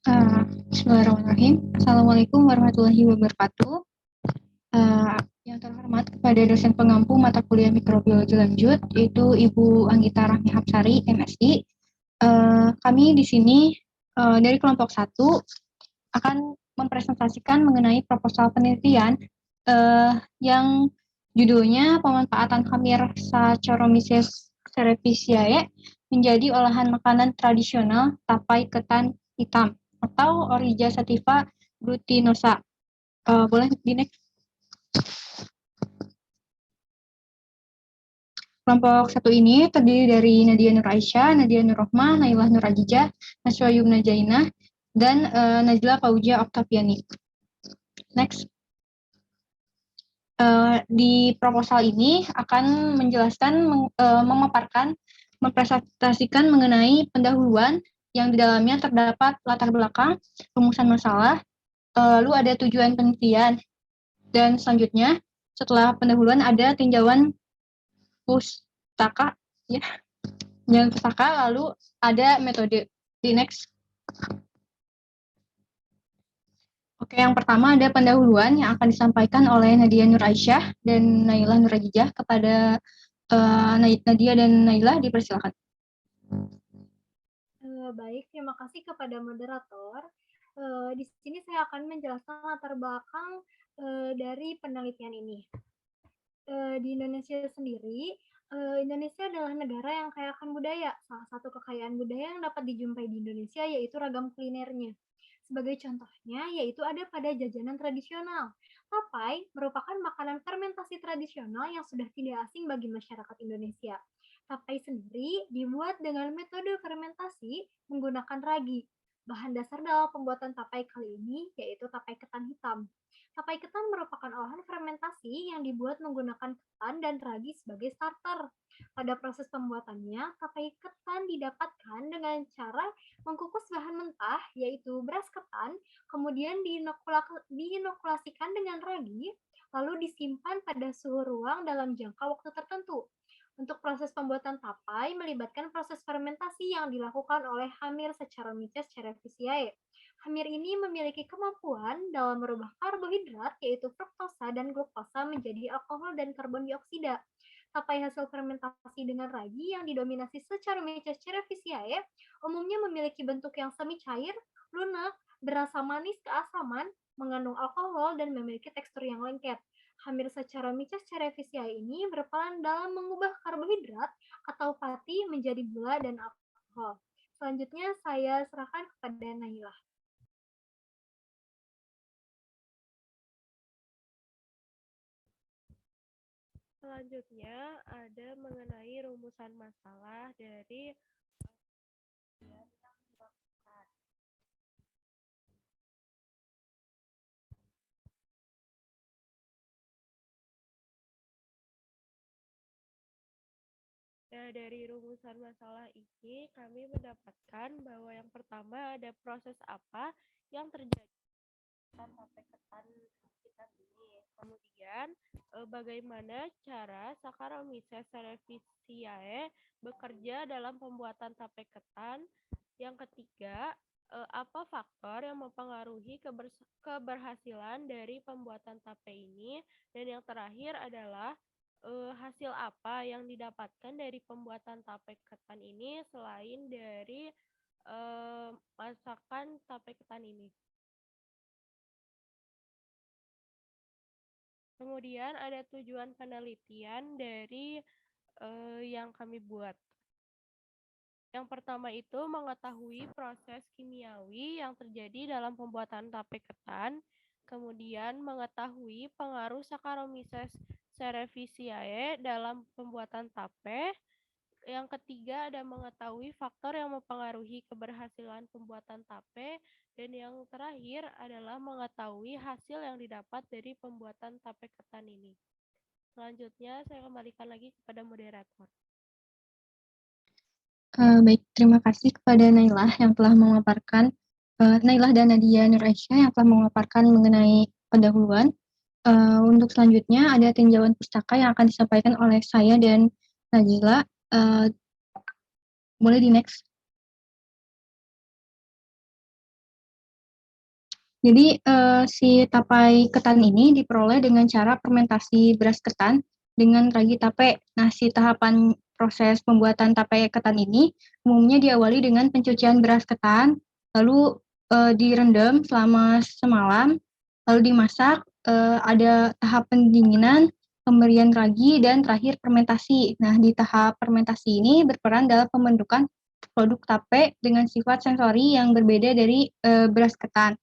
Bismillahirrahmanirrahim. Assalamualaikum warahmatullahi wabarakatuh. Yang terhormat kepada dosen pengampu mata kuliah mikrobiologi lanjut, yaitu Ibu Anggita Rahmi Hapsari, MSI. Kami di sini dari kelompok 1 akan mempresentasikan mengenai proposal penelitian yang judulnya pemanfaatan khamir Saccharomyces cerevisiae menjadi olahan makanan tradisional tapai ketan hitam atau Oryza sativa glutinosa. Boleh di next. Kelompok 1 ini terdiri dari Nadia Nur Aisyah, Nadia Nur Rohmah, Nailah Nur Ajijah, Naswa Yumna Jainah, dan Najla Fauzia Oktaviani. Next. Di proposal ini akan menjelaskan, memaparkan, mempresentasikan mengenai pendahuluan yang di dalamnya terdapat latar belakang, rumusan masalah, lalu ada tujuan penelitian, dan selanjutnya setelah pendahuluan ada tinjauan pustaka, ya, tinjauan pustaka, lalu ada metode. Di next. Oke, yang pertama ada pendahuluan yang akan disampaikan oleh Nadia Nur Aisyah dan Nailah Nur Ajijah. Kepada Nadia dan Nailah, dipersilakan. Baik, terima kasih kepada moderator. Di sini saya akan menjelaskan latar belakang dari penelitian ini. Di Indonesia sendiri, Indonesia adalah negara yang kaya akan budaya. Salah satu kekayaan budaya yang dapat dijumpai di Indonesia yaitu ragam kulinernya. Sebagai contohnya, yaitu ada pada jajanan tradisional. Tapai merupakan makanan fermentasi tradisional yang sudah tidak asing bagi masyarakat Indonesia. Tapai sendiri dibuat dengan metode fermentasi menggunakan ragi. Bahan dasar dalam pembuatan tapai kali ini yaitu tapai ketan hitam. Tapai ketan merupakan olahan fermentasi yang dibuat menggunakan ketan dan ragi sebagai starter. Pada proses pembuatannya, tapai ketan didapatkan dengan cara mengkukus bahan mentah, yaitu beras ketan, kemudian diinokulasikan dengan ragi, lalu disimpan pada suhu ruang dalam jangka waktu tertentu. Untuk proses pembuatan tapai melibatkan proses fermentasi yang dilakukan oleh Hamir Saccharomyces cerevisiae. Hamir ini memiliki kemampuan dalam merubah karbohidrat yaitu fruktosa dan glukosa menjadi alkohol dan karbon dioksida. Tapai hasil fermentasi dengan ragi yang didominasi Saccharomyces cerevisiae umumnya memiliki bentuk yang semi cair, lunak, berasa manis keasaman, mengandung alkohol dan memiliki tekstur yang lengket. Hamir Saccharomyces cerevisiae ini berperan dalam mengubah karbohidrat atau pati menjadi gula dan alkohol. Selanjutnya saya serahkan kepada Nailah. Selanjutnya ada mengenai rumusan masalah dari yang dilakukan. Nah, dari rumusan masalah ini kami mendapatkan bahwa yang pertama ada proses apa yang terjadi sampai ketan hitam ini. Kemudian bagaimana cara Saccharomyces cerevisiae bekerja dalam pembuatan tape ketan. Yang ketiga, apa faktor yang mempengaruhi keberhasilan dari pembuatan tape ini. Dan yang terakhir adalah hasil apa yang didapatkan dari pembuatan tape ketan ini selain dari masakan tape ketan ini. Kemudian ada tujuan penelitian dari yang kami buat. Yang pertama itu mengetahui proses kimiawi yang terjadi dalam pembuatan tape ketan, kemudian mengetahui pengaruh Saccharomyces cerevisiae dalam pembuatan tape. Yang ketiga ada mengetahui faktor yang mempengaruhi keberhasilan pembuatan tape, dan yang terakhir adalah mengetahui hasil yang didapat dari pembuatan tape ketan ini. Selanjutnya saya kembalikan lagi kepada moderator. Baik, terima kasih kepada Nailah yang telah memaparkan, Nailah dan Nadia Nur Aisyah yang telah memaparkan mengenai pendahuluan. Untuk selanjutnya ada tinjauan pustaka yang akan disampaikan oleh saya dan Najila. Boleh di next. Jadi si tapai ketan ini diperoleh dengan cara fermentasi beras ketan dengan ragi tape. Nah, si tahapan proses pembuatan tapai ketan ini umumnya diawali dengan pencucian beras ketan, lalu direndam selama semalam, lalu dimasak, ada tahap pendinginan, pemberian ragi, dan terakhir fermentasi. Nah, di tahap fermentasi ini berperan dalam pembentukan produk tape dengan sifat sensori yang berbeda dari beras ketan.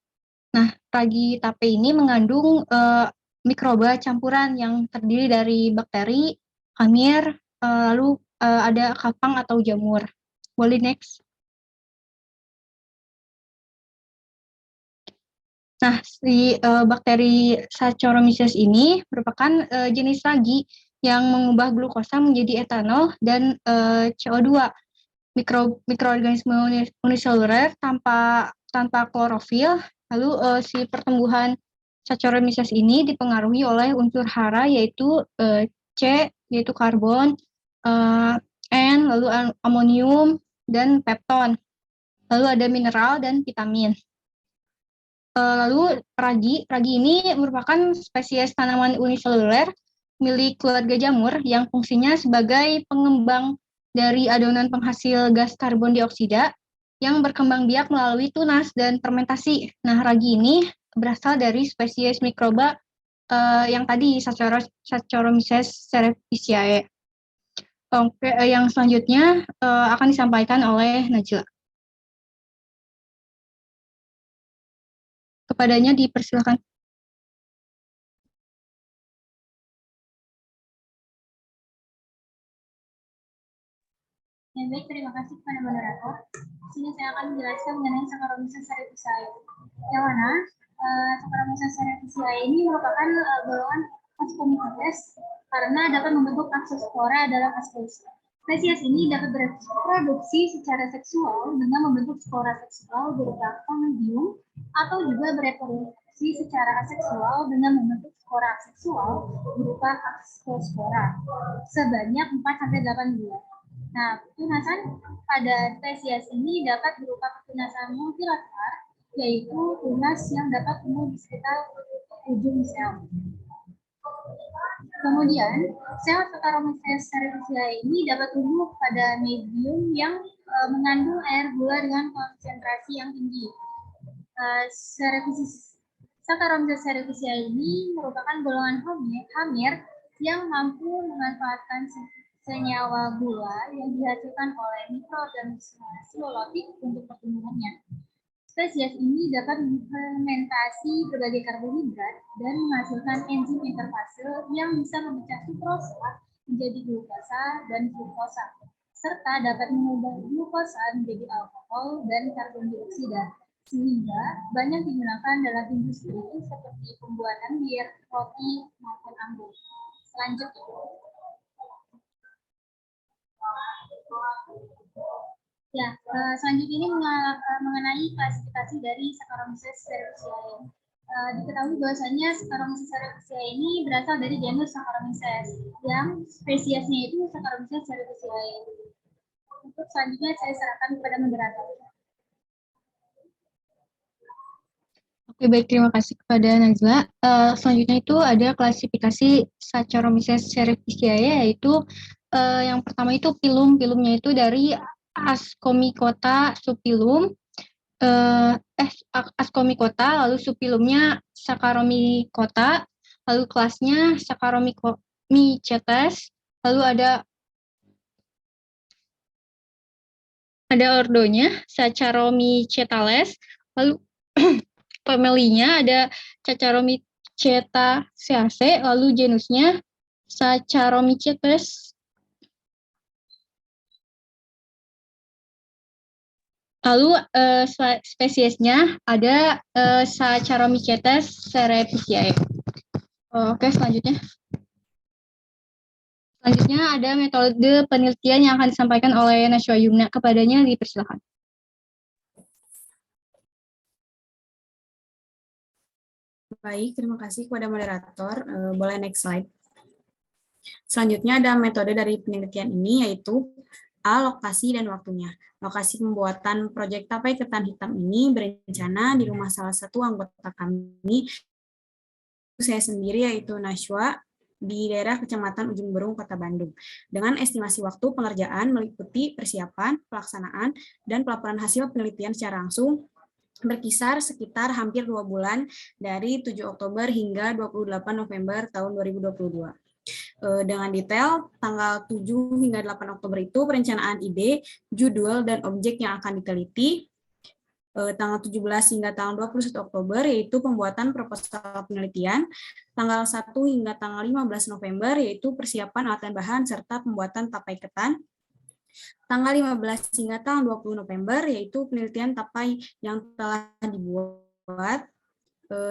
Nah, ragi tape ini mengandung mikroba campuran yang terdiri dari bakteri, hamir, lalu ada kapang atau jamur. Boleh next. Nah, si bakteri Saccharomyces ini merupakan jenis ragi yang mengubah glukosa menjadi etanol dan CO2. Mikroorganisme uniseluler tanpa klorofil. Lalu si pertumbuhan Saccharomyces ini dipengaruhi oleh unsur hara yaitu C yaitu karbon, N lalu amonium dan pepton. Lalu ada mineral dan vitamin. Lalu ragi ini merupakan spesies tanaman uniseluler milik keluarga jamur yang fungsinya sebagai pengembang dari adonan penghasil gas karbon dioksida yang berkembang biak melalui tunas dan fermentasi. Nah, ragi ini berasal dari spesies mikroba yang tadi Saccharomyces cerevisiae. Oke, yang selanjutnya akan disampaikan oleh Najla. Kepadanya dipersilakan. Ya, baik, terima kasih kepada moderator. Di sini saya akan menjelaskan mengenai Saccharomyces cerevisiae. Yang mana Saccharomyces cerevisiae ini merupakan golongan Ascomycotes karena dapat membentuk askospora dalam ascos. Spesies ini dapat bereproduksi secara seksual dengan membentuk spora seksual berupa congium atau juga bereproduksi secara aseksual dengan membentuk spora seksual berupa askospora sebanyak 4-8 bulan. Nah, petunasan pada spesies ini dapat berupa petunasan multilateral, yaitu tunas yang dapat tumbuh di sekitar ujung sel. Kemudian, sel Saccharomyces cerevisiae ini dapat tumbuh pada medium yang mengandung air gula dengan konsentrasi yang tinggi. Saccharomyces cerevisiae ini merupakan golongan hamir yang mampu memanfaatkan senyawa gula yang dihasilkan oleh mikroorganisme silotik untuk pertumbuhannya. Spesies ini dapat fermentasi berbagai karbohidrat dan menghasilkan enzim interfase yang bisa memecah sukrosa menjadi glukosa dan fruktosa, serta dapat mengubah glukosa menjadi alkohol dan karbon dioksida, sehingga banyak digunakan dalam industri seperti pembuatan bir, roti, maupun anggur. Selanjutnya. Ya, selanjutnya ini mengenai klasifikasi dari Saccharomyces cerevisiae. Diketahui bahwasanya Saccharomyces cerevisiae ini berasal dari genus Saccharomyces yang spesiesnya itu Saccharomyces cerevisiae. Untuk selanjutnya saya serahkan kepada moderator. Oke, baik, terima kasih kepada Najla. Selanjutnya itu ada klasifikasi Saccharomyces cerevisiae, yaitu yang pertama itu pilumnya itu dari Ascomycota subpilum, Ascomycota, lalu subpilumnya Saccharomycota, lalu kelasnya Saccharomycetes, lalu ada ordonya Saccharomycetales, lalu family-nya ada Saccharomycetaceae, lalu genusnya Saccharomycetes. Lalu spesiesnya ada Saccharomycetes cerevisiae. Oke, selanjutnya. Selanjutnya ada metode penelitian yang akan disampaikan oleh Najwa Yumna. Kepadanya dipersilakan. Baik, terima kasih kepada moderator. Boleh next slide. Selanjutnya ada metode dari penelitian ini, yaitu A. Lokasi dan waktunya. Lokasi pembuatan proyek tapai ketan hitam ini berencana di rumah salah satu anggota kami, saya sendiri, yaitu Nashwa, di daerah Kecamatan Ujung Berung, Kota Bandung. Dengan estimasi waktu pengerjaan meliputi persiapan, pelaksanaan, dan pelaporan hasil penelitian secara langsung berkisar sekitar hampir 2 bulan dari 7 Oktober hingga 28 November tahun 2022. Dengan detail, tanggal 7 hingga 8 Oktober itu perencanaan ide, judul, dan objek yang akan diteliti. Tanggal 17 hingga tanggal 21 Oktober yaitu pembuatan proposal penelitian, tanggal 1 hingga tanggal 15 November yaitu persiapan alat dan bahan serta pembuatan tapai ketan, tanggal 15 hingga tanggal 20 November yaitu penelitian tapai yang telah dibuat.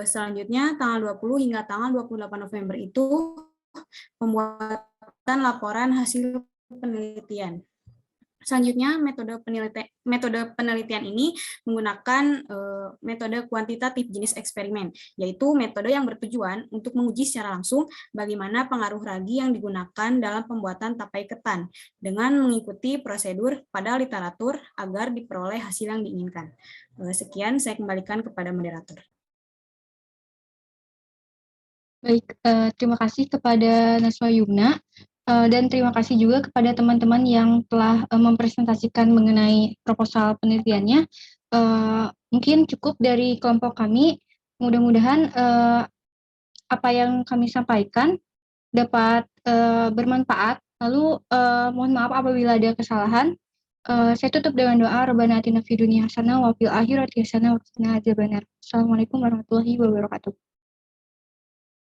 Selanjutnya tanggal 20 hingga tanggal 28 November itu pembuatan laporan hasil penelitian. Selanjutnya, metode penelitian ini menggunakan metode kuantitatif jenis eksperimen, yaitu metode yang bertujuan untuk menguji secara langsung bagaimana pengaruh ragi yang digunakan dalam pembuatan tapai ketan, dengan mengikuti prosedur pada literatur agar diperoleh hasil yang diinginkan. Sekian, saya kembalikan kepada moderator. Baik, terima kasih kepada Nashwa Yumna. Dan terima kasih juga kepada teman-teman yang telah mempresentasikan mengenai proposal penelitiannya. Mungkin cukup dari kelompok kami. Mudah-mudahan apa yang kami sampaikan dapat bermanfaat. Lalu mohon maaf apabila ada kesalahan. Saya tutup dengan doa Rabbana atina fid dunya hasanah wa fil akhirati hasanah wa qina adzabannar. Assalamualaikum warahmatullahi wabarakatuh.